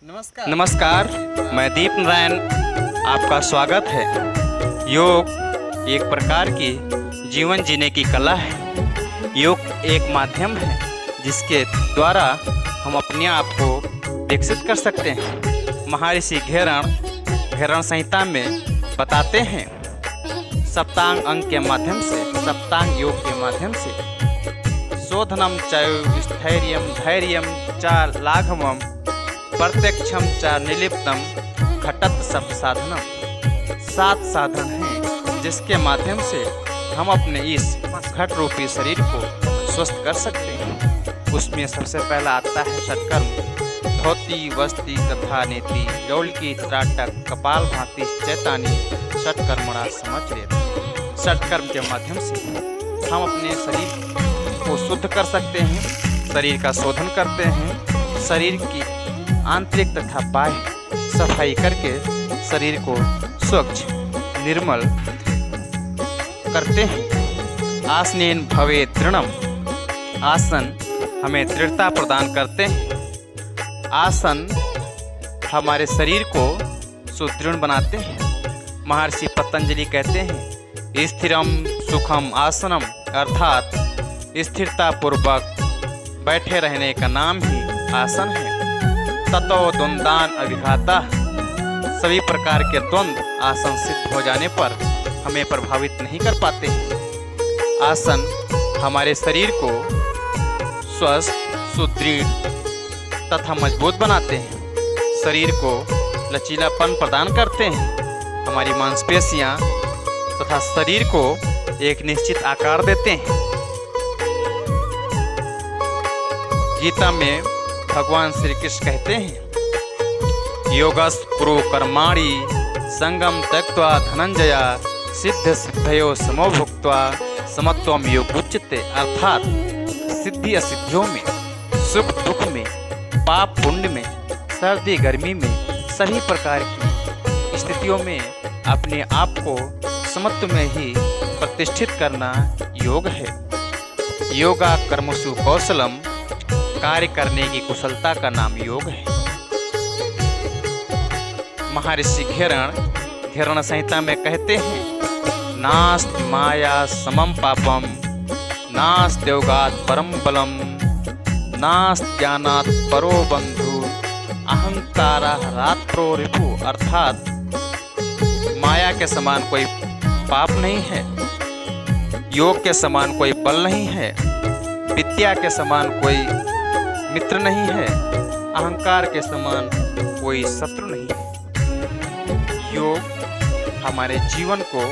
नमस्कार, मैं दीप नारायण, आपका स्वागत है। योग एक प्रकार की जीवन जीने की कला है। योग एक माध्यम है जिसके द्वारा हम अपने आप को विकसित कर सकते हैं। महर्षि घेरण संहिता में बताते हैं, सप्तांग अंग के माध्यम से, सप्तांग योग के माध्यम से शोधनम च स्थैर्यम धैर्यम च लाघवम प्रत्यक्षम च निलिप्तम घटत सब साधनम। 7 साधन हैं जिसके माध्यम से हम अपने इस घट रूपी शरीर को स्वस्थ कर सकते हैं। उसमें सबसे पहला आता है षटकर्म, धोती वस्ती तथा नेति डौलकी त्राटक कपाल भांति चैतानी षटकर्मणा समझ लेते। षटकर्म के माध्यम से हम अपने शरीर को शुद्ध कर सकते हैं, शरीर का शोधन करते हैं, शरीर की आंतरिक तथा बाह्य सफाई करके शरीर को स्वच्छ निर्मल करते हैं। आसनेन भवे दृढ़म, आसन हमें दृढ़ता प्रदान करते हैं। आसन हमारे शरीर को सुदृढ़ बनाते हैं। महर्षि पतंजलि कहते हैं, स्थिरम सुखम आसनम, अर्थात स्थिरता पूर्वक बैठे रहने का नाम ही आसन है। ततो द्वंद्वान अभिघाता, सभी प्रकार के द्वंद्व आसन सिद्ध हो जाने पर हमें प्रभावित नहीं कर पाते हैं। आसन हमारे शरीर को स्वस्थ सुदृढ़ तथा मजबूत बनाते हैं, शरीर को लचीलापन प्रदान करते हैं, हमारी मांसपेशियां तथा शरीर को एक निश्चित आकार देते हैं। गीता में भगवान श्री कृष्ण कहते हैं, योगस् कुरु कर्माणि संगम त्यक्त्वा धनंजया सिद्ध सिद्धयो समो भुक्त्वा समत्वम योग उच्यते। अर्थात सिद्धि असिद्धियों में, सुख दुख में, पाप पुण्य में, सर्दी गर्मी में, सभी प्रकार की स्थितियों में अपने आप को समत्व में ही प्रतिष्ठित करना योग है। योगा कर्मसु कौशलम, कार्य करने की कुशलता का नाम योग है। महर्षि घेरण संहिता में कहते हैं, नास्त माया समम पापम, नास्त योगात परम बलम, नास्त ज्ञानात परो बंधु, अहंकारा रात्रो रिपु। अर्थात माया के समान कोई पाप नहीं है, योग के समान कोई बल नहीं है, विद्या के समान कोई मित्र नहीं है, अहंकार के समान कोई शत्रु नहीं है। योग हमारे जीवन को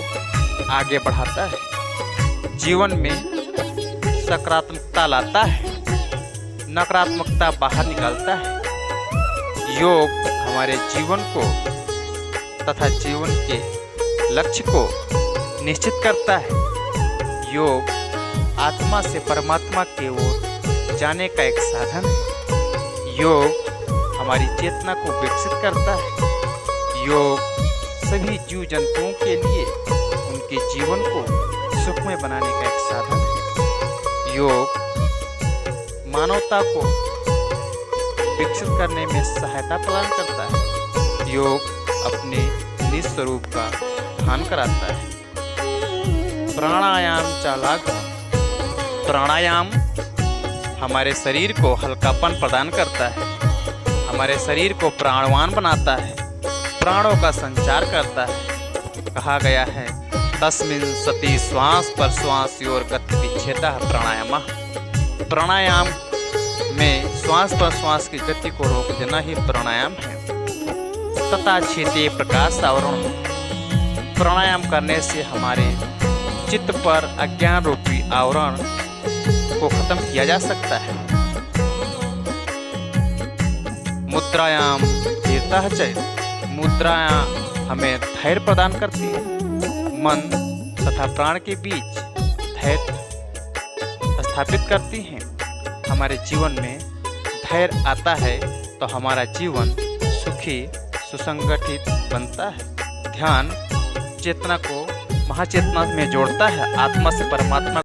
आगे बढ़ाता है, जीवन में सकारात्मकता लाता है, नकारात्मकता बाहर निकालता है। योग हमारे जीवन को तथा जीवन के लक्ष्य को निश्चित करता है। योग आत्मा से परमात्मा की ओर जाने का एक साधन है। योग हमारी चेतना को विकसित करता है। योग सभी जीव जंतुओं के लिए उनके जीवन को सुखमय बनाने का एक साधन है। योग मानवता को विकसित करने में सहायता प्रदान करता है। योग अपने निज स्वरूप का ध्यान कराता है। प्राणायाम चालाक, प्राणायाम हमारे शरीर को हल्कापन प्रदान करता है, हमारे शरीर को प्राणवान बनाता है, प्राणों का संचार करता है। कहा गया है, तस्मिन् सति श्वास पर श्वास योर गति विच्छेदः प्राणायामः। प्राणायाम में श्वास पर श्वास की गति को रोक देना ही प्राणायाम है। तथा क्षेत्रीय प्रकाश आवरण, प्राणायाम करने से हमारे चित्त पर अज्ञान रूपी आवरण को खत्म किया जा सकता है। मुद्रायाम धीरता च, मुद्रायां हमें धैर्य प्रदान करती है। मन तथा प्राण के बीच धैर्य स्थापित करती हैं। हमारे जीवन में धैर्य आता है तो हमारा जीवन सुखी सुसंगठित बनता है। ध्यान चेतना को महाचेतना में जोड़ता है, आत्मा से परमात्मा